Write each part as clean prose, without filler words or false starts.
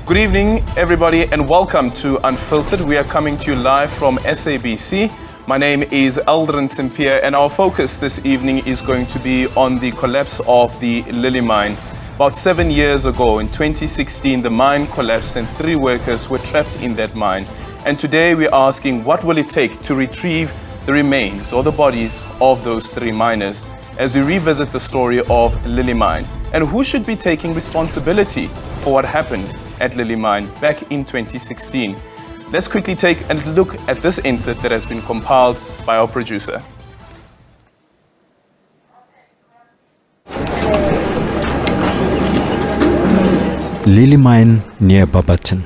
Good evening, everybody, and welcome to Unfiltered. We are coming to you live from SABC. My name is Eldrin Simpier, and our focus this evening is going to be on the collapse of the Lily mine. About 7 years ago, in 2016, the mine collapsed and 3 workers were trapped in that mine. And today we're asking, what will it take to retrieve the remains or the bodies of those 3 miners as we revisit the story of Lily Mine? And who should be taking responsibility for what happened at Lily Mine back in 2016? Let's quickly take a look at this insert that has been compiled by our producer. Lily Mine near Barberton,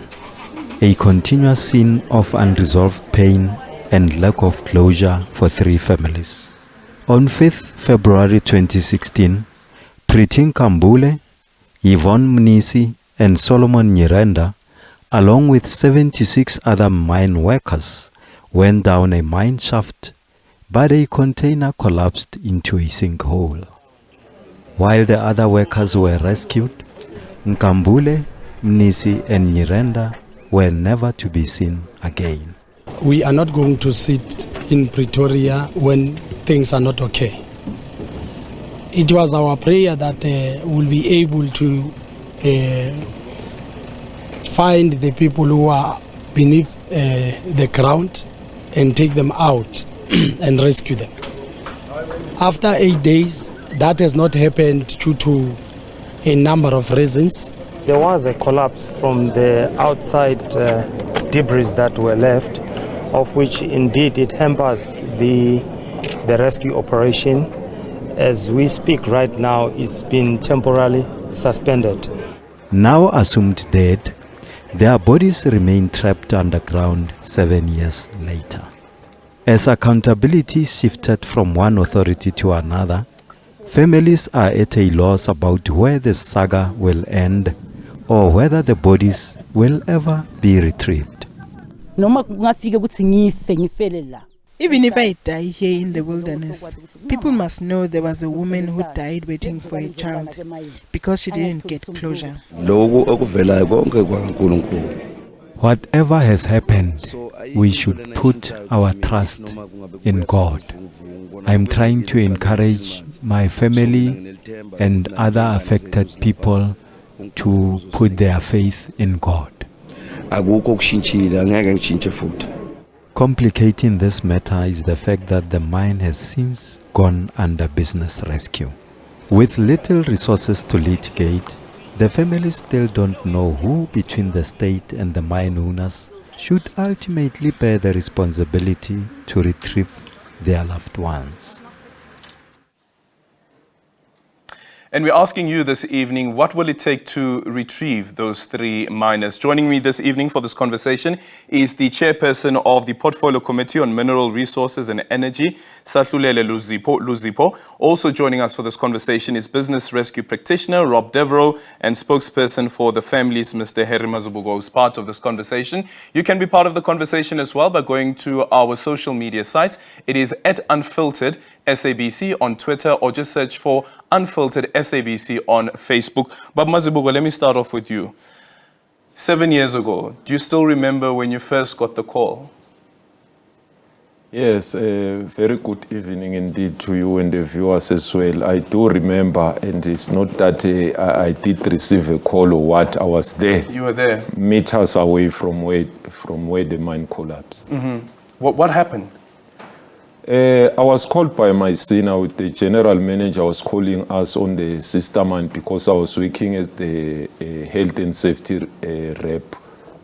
a continuous scene of unresolved pain and lack of closure for 3 families. On 5th February 2016, Pritin Kambule, Yvonne Mnisi and Solomon Nyirenda, along with 76 other mine workers, went down a mine shaft, but a container collapsed into a sinkhole. While the other workers were rescued, Nkambule, Mnisi and Nyirenda were never to be seen again. We are not going to sit in Pretoria when things are not okay. It was our prayer that we'll be able to find the people who are beneath the ground and take them out and rescue them. After 8 days, that has not happened due to a number of reasons. There was a collapse from the outside debris that were left, of which indeed it hampers the rescue operation. As we speak right now, it's been temporarily suspended. Now assumed dead, their bodies remain trapped underground 7 years later. As accountability shifted from one authority to another, families are at a loss about where the saga will end or whether the bodies will ever be retrieved. Even if I die here in the wilderness, people must know there was a woman who died waiting for a child because she didn't get closure. Whatever has happened, we should put our trust in God. I'm trying to encourage my family and other affected people to put their faith in God. Complicating this matter is the fact that the mine has since gone under business rescue. With little resources to litigate, the families still don't know who between the state and the mine owners should ultimately bear the responsibility to retrieve their loved ones. And we're asking you this evening, what will it take to retrieve those 3 miners? Joining me this evening for this conversation is the chairperson of the Portfolio Committee on Mineral Resources and Energy, Sahlulele Luzipo. Also joining us for this conversation is business rescue practitioner Rob Devereux and spokesperson for the families, Mr. Mazibuko, who's part of this conversation. You can be part of the conversation as well by going to our social media sites. It is at Unfiltered SABC on Twitter, or just search for Unfiltered SABC on Facebook. But Mazibuko, let me start off with you. 7 years ago, do you still remember when you first got the call? Yes, very good evening indeed to you and the viewers as well. I do remember, and it's not that I did receive a call or what, I was there. You were there? Meters away from where the mine collapsed. Mm-hmm. What happened? I was called by my senior, with the general manager was calling us on the sister mine because I was working as the health and safety rep,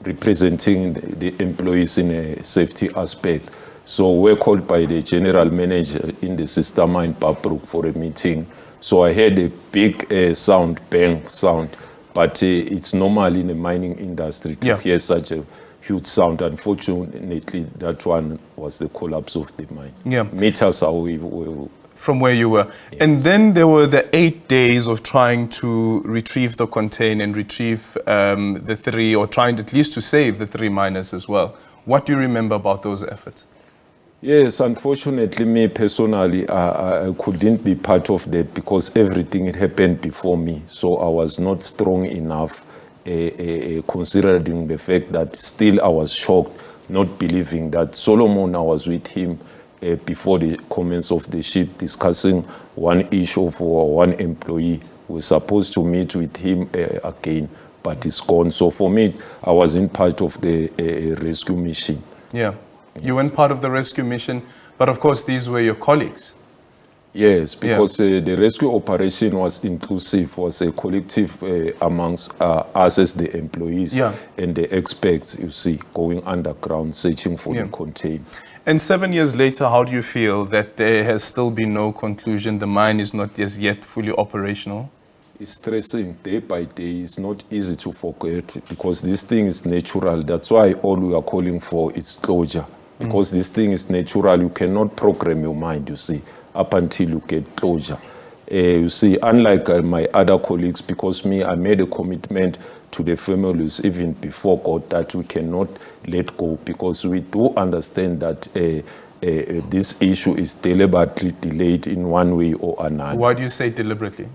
representing the employees in a safety aspect. So we're called by the general manager in the sister mine, Babrook, for a meeting. So I heard a big sound, bang sound, but it's normal in the mining industry to hear such a huge sound. Unfortunately, that one was the collapse of the mine. Yeah. Meters away from where you were. Yes. And then there were the 8 days of trying to retrieve the container and retrieve the 3, or trying at least to save the 3 miners as well. What do you remember about those efforts? Yes, unfortunately, me personally, I couldn't be part of that because everything had happened before me. So I was not strong enough considering the fact that still I was shocked, not believing that Solomon, I was with him before the commence of the ship discussing one issue for one employee. We're supposed to meet with him again, but he's gone. So for me, I wasn't part of the rescue mission. Yeah, you weren't part of the rescue mission, but of course these were your colleagues. Yes, because the rescue operation was inclusive, was a collective amongst us as the employees and the experts, you see, going underground, searching for the container. And 7 years later, how do you feel that there has still been no conclusion? The mine is not as yet fully operational? It's stressing day by day. It's not easy to forget because this thing is natural. That's why all we are calling for is closure. Because this thing is natural. You cannot program your mind, you see, up until you get closure. You see, unlike my other colleagues, because I made a commitment to the families even before God that we cannot let go, because we do understand that this issue is deliberately delayed in one way or another. Why do you say deliberately?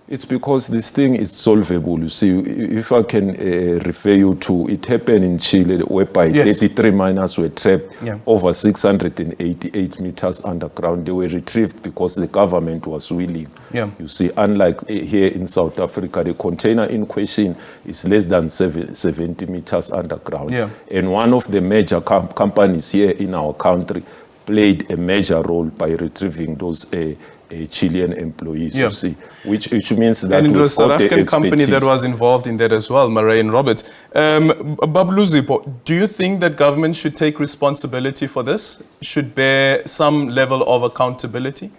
It's because this thing is solvable. You see, if I can refer you to, it happened in Chile, whereby 33 miners were trapped over 688 meters underground. They were retrieved because the government was willing. You see, unlike here in South Africa, the container in question is less than 70 meters underground. And one of the major companies here in our country played a major role by retrieving those Chilean employees, you see, which means that and it was a South African company company that was involved in that as well, Murray and Roberts. Luzipo, do you think that government should take responsibility for this? Should bear some level of accountability?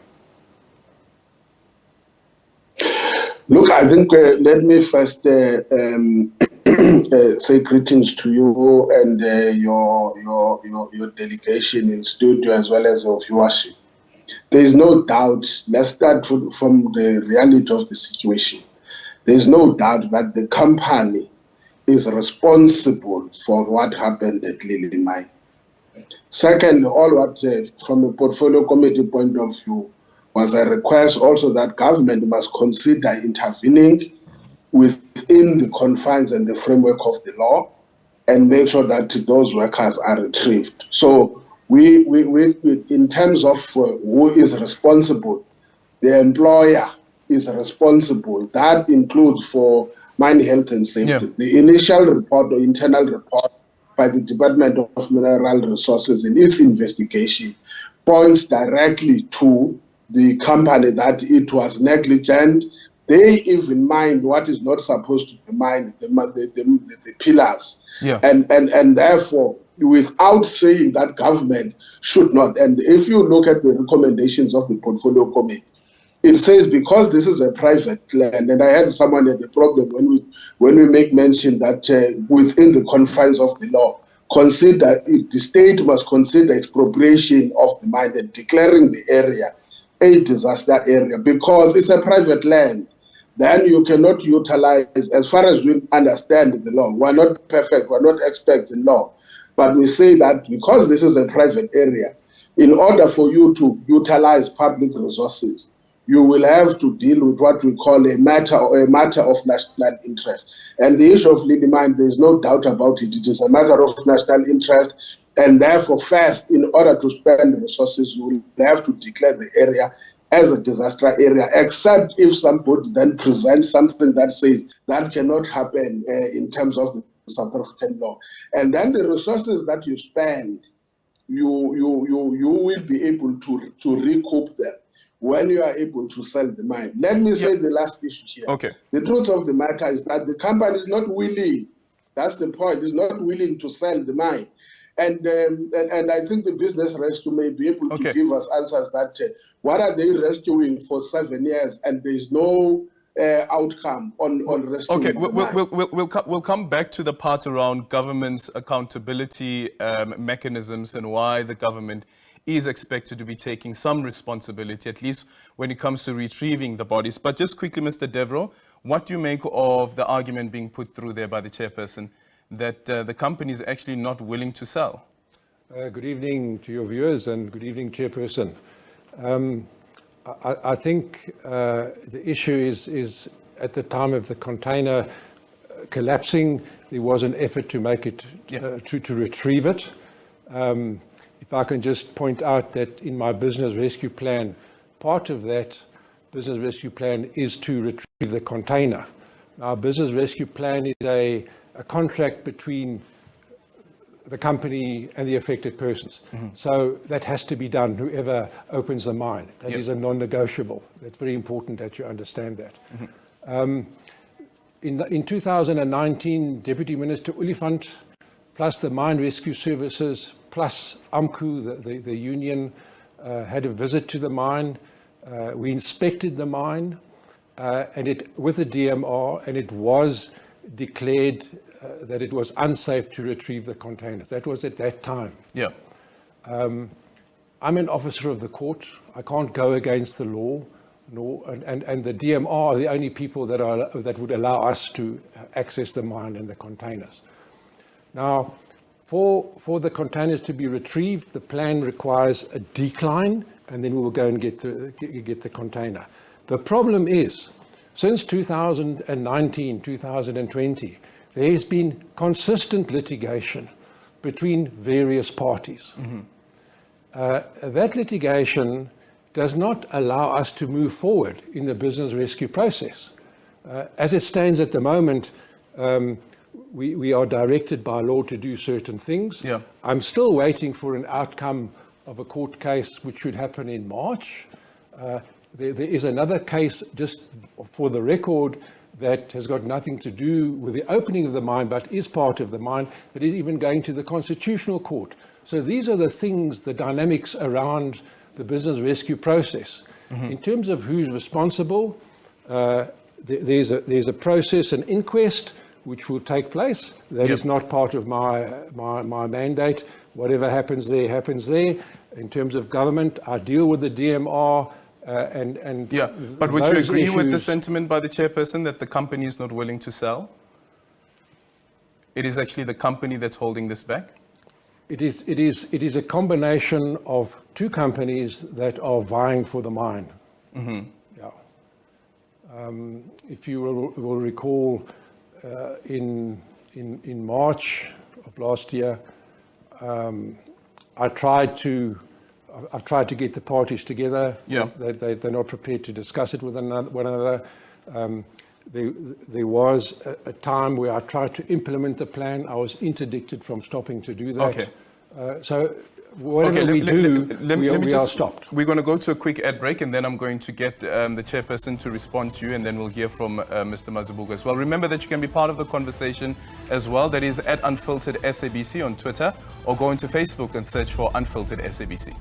Look, I think let me first say greetings to you and your delegation in studio as well as your viewership. There is no doubt, let's start from the reality of the situation. There is no doubt that the company is responsible for what happened at Lily Mine. Second, all what from a portfolio committee point of view was a request also that government must consider intervening within the confines and the framework of the law and make sure that those workers are retrieved. So we in terms of who is responsible, the employer is responsible. That includes for mine health and safety. The initial report or internal report by the Department of Mineral Resources in its investigation points directly to the company that it was negligent. They even mined what is not supposed to be mined, the pillars. And therefore, without saying that government should not, and if you look at the recommendations of the portfolio committee, it says because this is a private land, and I had someone had a problem when we make mention that within the confines of the law, the state must consider expropriation of the mine and declaring the area a disaster area because it's a private land. Then you cannot utilize, as far as we understand the law. We're not perfect, we're not experts in law, but we say that because this is a private area, in order for you to utilize public resources, you will have to deal with what we call a matter of national interest. And the issue of Lily Mine, there is no doubt about it. It is a matter of national interest, and therefore, first, in order to spend the resources, you will have to declare the area as a disaster area, except if somebody then presents something that says that cannot happen in terms of the South African law. And then the resources that you spend, you will be able to recoup them when you are able to sell the mine. Let me say the last issue here. The truth of the matter is that the company is not willing, that's the point, is not willing to sell the mine. And I think the business rescue may be able to give us answers that what are they rescuing for 7 years and there's no outcome on rescuing the mine. We'll come back to the part around government's accountability mechanisms and why the government is expected to be taking some responsibility, at least when it comes to retrieving the bodies. But just quickly, Mr. Devereux, what do you make of the argument being put through there by the chairperson that the company is actually not willing to sell? Good evening to your viewers and good evening, Chairperson. I think the issue is at the time of the container collapsing, there was an effort to make it, to retrieve it. If I can just point out that in my business rescue plan, part of that business rescue plan is to retrieve the container. Our business rescue plan is a contract between the company and the affected persons. So that has to be done, whoever opens the mine. That is a non-negotiable. That's very important that you understand that. In 2019, Deputy Minister Olifant, plus the Mine Rescue Services, plus AMCU, the union, had a visit to the mine. We inspected the mine with the DMR, and it was declared that it was unsafe to retrieve the containers. That was at that time. I'm an officer of the court. I can't go against the law, and the DMR are the only people that would allow us to access the mine and the containers. Now, for the containers to be retrieved, the plan requires a decline, and then we will go and get the container. The problem is, since 2019, 2020, there has been consistent litigation between various parties. That litigation does not allow us to move forward in the business rescue process. As it stands at the moment, we are directed by law to do certain things. I'm still waiting for an outcome of a court case which should happen in March. There is another case, just for the record, that has got nothing to do with the opening of the mine, but is part of the mine, that is even going to the Constitutional Court. So these are the things, the dynamics around the business rescue process. In terms of who's responsible, there's a process, an inquest, which will take place. That is not part of my mandate. Whatever happens there, happens there. In terms of government, I deal with the DMR, but would you agree with the sentiment by the chairperson that the company is not willing to sell? It is actually the company that's holding this back? It is a combination of two companies that are vying for the mine. If you will recall, in March of last year, I've tried to get the parties together. They're not prepared to discuss it with one another. There was a time where I tried to implement the plan. I was interdicted from stopping to do that. So whatever we are stopped. We're going to go to a quick ad break, and then I'm going to get the chairperson to respond to you, and then we'll hear from Mr. Mazibuko as well. Remember that you can be part of the conversation as well. That is at Unfiltered SABC on Twitter, or go into Facebook and search for Unfiltered SABC.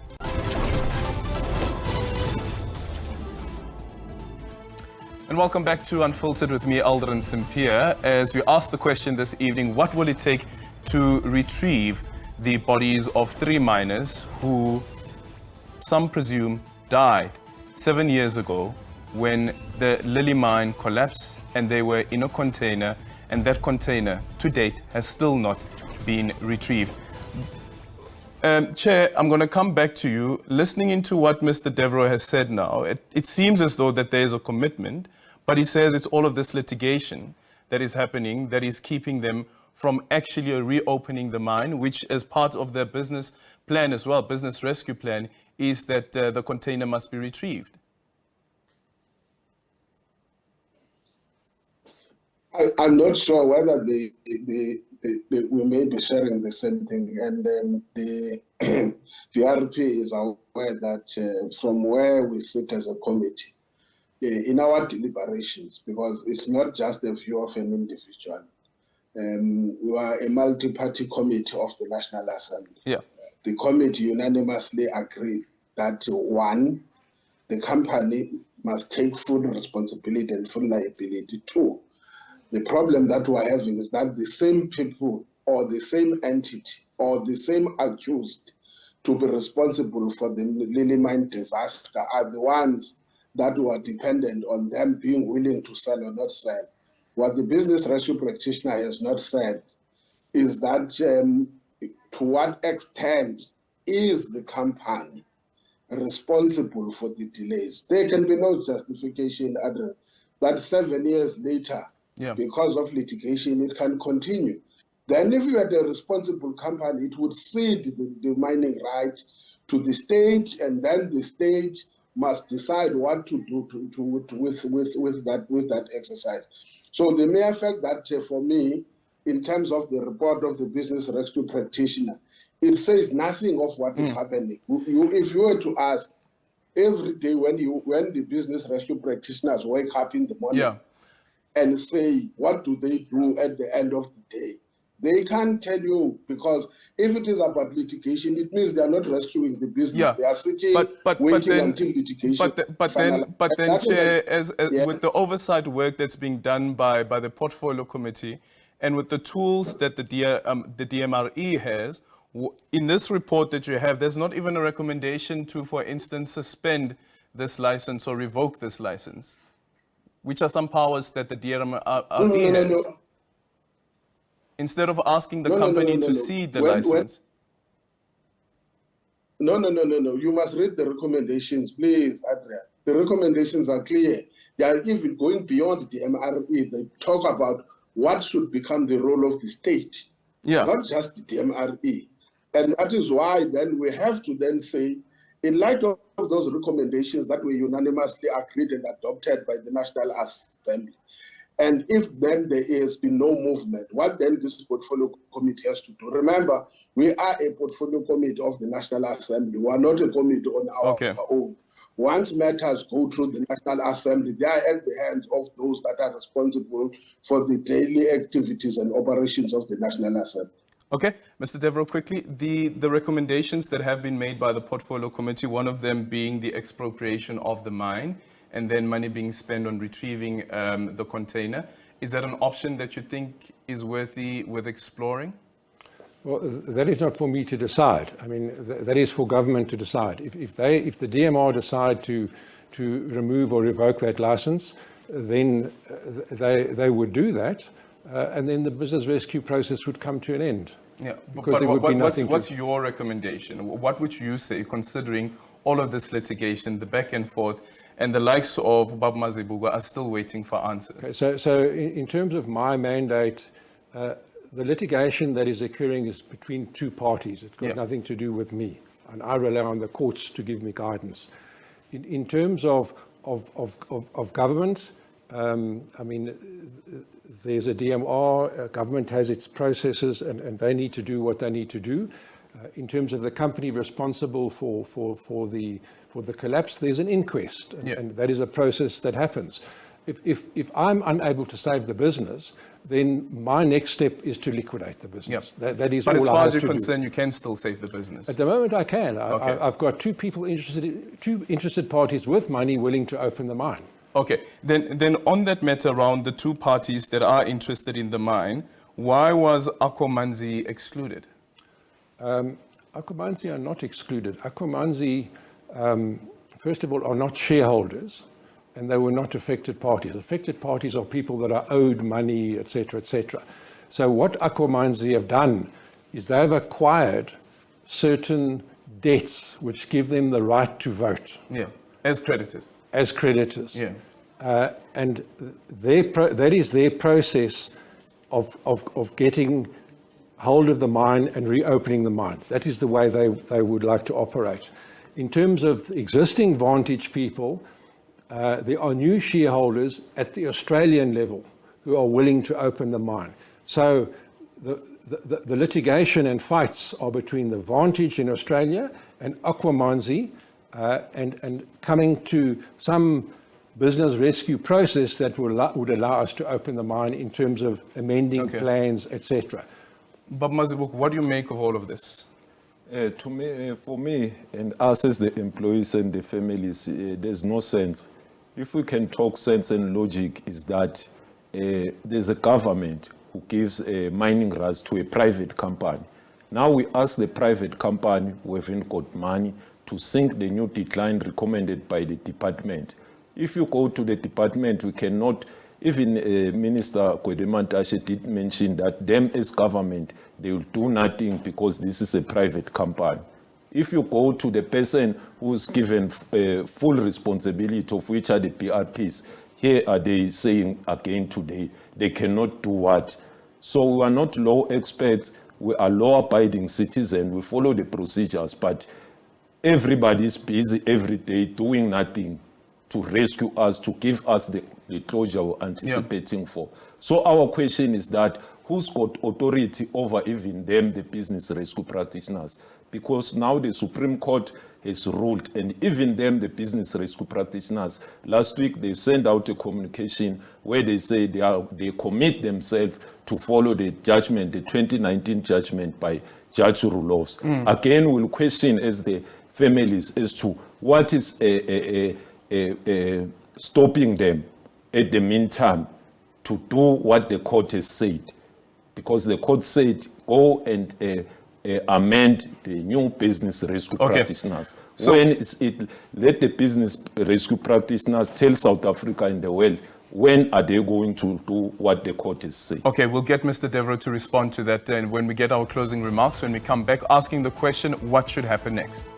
And welcome back to Unfiltered with me, Aldrin Simpier, as we ask the question this evening: what will it take to retrieve the bodies of 3 miners who, some presume, died 7 years ago when the Lily mine collapsed and they were in a container, and that container to date has still not been retrieved? Chair, I'm going to come back to you. Listening into what Mr. Devereux has said now, it seems as though that there is a commitment, but he says it's all of this litigation that is happening that is keeping them from actually reopening the mine, which as part of their business plan as well, business rescue plan, is that the container must be retrieved. I'm not sure whether we may be sharing the same thing. And the VRP is aware that from where we sit as a committee, in our deliberations, because it's not just the view of an individual, we are a multi-party committee of the National Assembly. The committee unanimously agreed that, one, the company must take full responsibility and full liability. Two, the problem that we're having is that the same people or the same entity or the same accused to be responsible for the Lily mine disaster are the ones that were dependent on them being willing to sell or not sell. What the business rescue practitioner has not said is that to what extent is the company responsible for the delays? There can be no justification, Adrian, that 7 years later, because of litigation, it can continue. Then if you had a responsible company, it would cede the mining right to the state, and then the state must decide what to do with that exercise. So the mere fact that for me, in terms of the report of the business rescue practitioner, it says nothing of what is happening. If you were to ask every day when the business rescue practitioners wake up in the morning and say, what do they do at the end of the day? They can't tell you, because if it is about litigation, it means they are not rescuing the business. They are sitting waiting until litigation. But then, Chair, with the oversight work that's being done by the Portfolio Committee, and with the tools that the DMRE has, in this report that you have, there's not even a recommendation to, for instance, suspend this license or revoke this license, which are some powers that the DMRE has. Instead of asking the company to cede the license. No. You must read the recommendations, please, Adrian. The recommendations are clear. They are even going beyond the MRE. They talk about what should become the role of the state, not just the MRE. And that is why then we have to then say, in light of those recommendations that were unanimously agreed and adopted by the National Assembly, and if then there has been no movement, what then this portfolio committee has to do? Remember, we are a portfolio committee of the National Assembly. We are not a committee on our own. Once matters go through the National Assembly, they are at the hands of those that are responsible for the daily activities and operations of the National Assembly. Okay, Mr. Devereux, quickly, the recommendations that have been made by the Portfolio Committee, one of them being the expropriation of the mine, and then money being spent on retrieving the container. Is that an option that you think is worth exploring? Well, that is not for me to decide. I mean, that is for government to decide. If the DMR decide to remove or revoke that license, then they would do that, and then the business rescue process would come to an end. Yeah, but what's your recommendation? What would you say, considering all of this litigation, the back and forth, and the likes of Mazibuko are still waiting for answers? Okay, so in terms of my mandate, the litigation that is occurring is between two parties. It's got nothing to do with me, and I rely on the courts to give me guidance. In terms of government, I mean, there's a DMR, government has its processes, and they need to do what they need to do. In terms of the company responsible for the collapse, there's an inquest, and that is a process that happens. If I'm unable to save the business, then my next step is to liquidate the business. That is all I have to do. But as far as you're concerned, you can still save the business? At the moment, I can. I've got two interested parties with money willing to open the mine. Okay. Then on that matter around the two parties that are interested in the mine, why was Akwamanzi excluded? Akwamanzi are not excluded. Akwamanzi, first of all, are not shareholders, and they were not affected parties. Affected parties are people that are owed money, etc., etc. So what Akwamanzi have done is they have acquired certain debts which give them the right to vote. Yeah, as creditors. As creditors. Yeah. And that is their process of getting hold of the mine and reopening the mine. That is the way they would like to operate. In terms of existing Vantage people, there are new shareholders at the Australian level who are willing to open the mine. So the litigation and fights are between the Vantage in Australia and Akwamanzi, and coming to some business rescue process that would allow us to open the mine in terms of amending plans, etc. But Mazibuko, what do you make of all of this? For me, and us as the employees and the families, there's no sense. If we can talk sense and logic, is that there's a government who gives mining rights to a private company. Now we ask the private company who haven't got money to sink the new decline recommended by the department. If you go to the department, we cannot, even Minister Kwedemantashe did mention that them as government, they will do nothing because this is a private company. If you go to the person who's given full responsibility of which are the PRPs, Here are they saying again today, they cannot do what? So we are not law experts, we are law-abiding citizens, we follow the procedures, but everybody is busy every day doing nothing to rescue us, to give us the closure we're anticipating for. So our question is that, who's got authority over even them, the business rescue practitioners? Because now the Supreme Court has ruled, and even them, the business rescue practitioners, last week they sent out a communication where they say they commit themselves to follow the judgment, the 2019 judgment by Judge Rulovs. Again, we'll question as the families as to what is stopping them at the meantime to do what the court has said. Because the court said, go and amend the new business rescue practitioners. So when is it, let the business rescue practitioners tell South Africa and the world, when are they going to do what the court has said? Okay, we'll get Mr. Devereux to respond to that then when we get our closing remarks, when we come back, asking the question, what should happen next?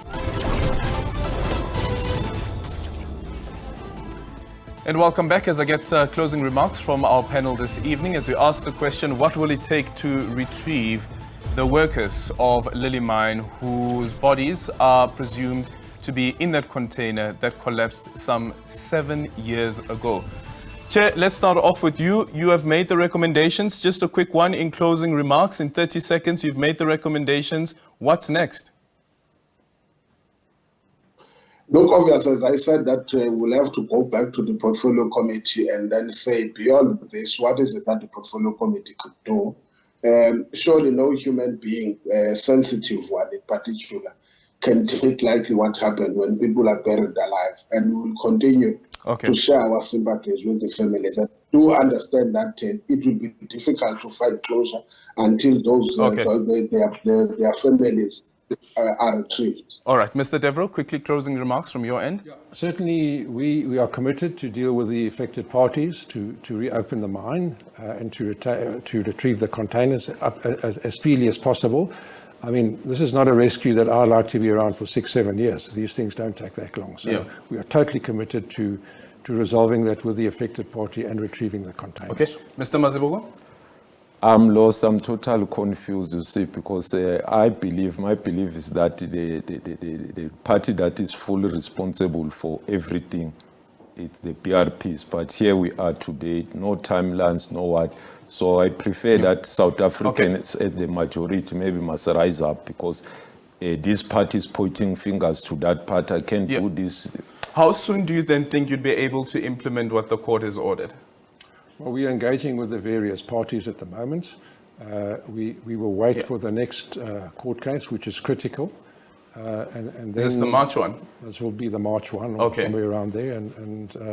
And welcome back as I get closing remarks from our panel this evening as we ask the question, what will it take to retrieve the workers of Lily Mine whose bodies are presumed to be in that container that collapsed some 7 years ago? Chair, let's start off with you. You have made the recommendations. Just a quick one in closing remarks. In 30 seconds, you've made the recommendations. What's next? Look, obviously, as I said, that we'll have to go back to the portfolio committee and then say, beyond this, what is it that the portfolio committee could do? Surely no human being, sensitive one in particular, can take lightly what happened when people are buried alive. And we will continue to share our sympathies with the families. I do understand that it will be difficult to find closure until those their families are retrieved. All right, Mr. Devereux, quickly closing remarks from your end. Yeah, certainly, we are committed to deal with the affected parties, to reopen the mine and to retrieve the containers as speedily as possible. I mean, this is not a rescue that are allowed to be around for 6-7 years. These things don't take that long. So we are totally committed to resolving that with the affected party and retrieving the containers. Okay, Mr. Mazibuko? I'm lost, I'm totally confused, you see, because my belief is that the party that is fully responsible for everything, it's the PRPs. But here we are today, no timelines, no what. So I prefer that South Africans at the majority maybe must rise up, because this party is pointing fingers to that party. I can't do this. How soon do you then think you'd be able to implement what the court has ordered? Well, we are engaging with the various parties at the moment. We will wait for the next court case, which is critical. And then is this the March one? This will be the March one, or somewhere around there.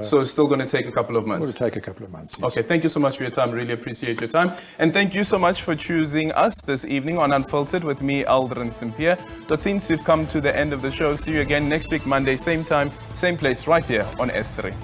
So it's still going to take a couple of months? It will take a couple of months, yes. Okay, thank you so much for your time. Really appreciate your time. And thank you so much for choosing us this evening on Unfiltered with me, Aldrin Simpier. That seems we've come to the end of the show. See you again next week, Monday, same time, same place, right here on S3.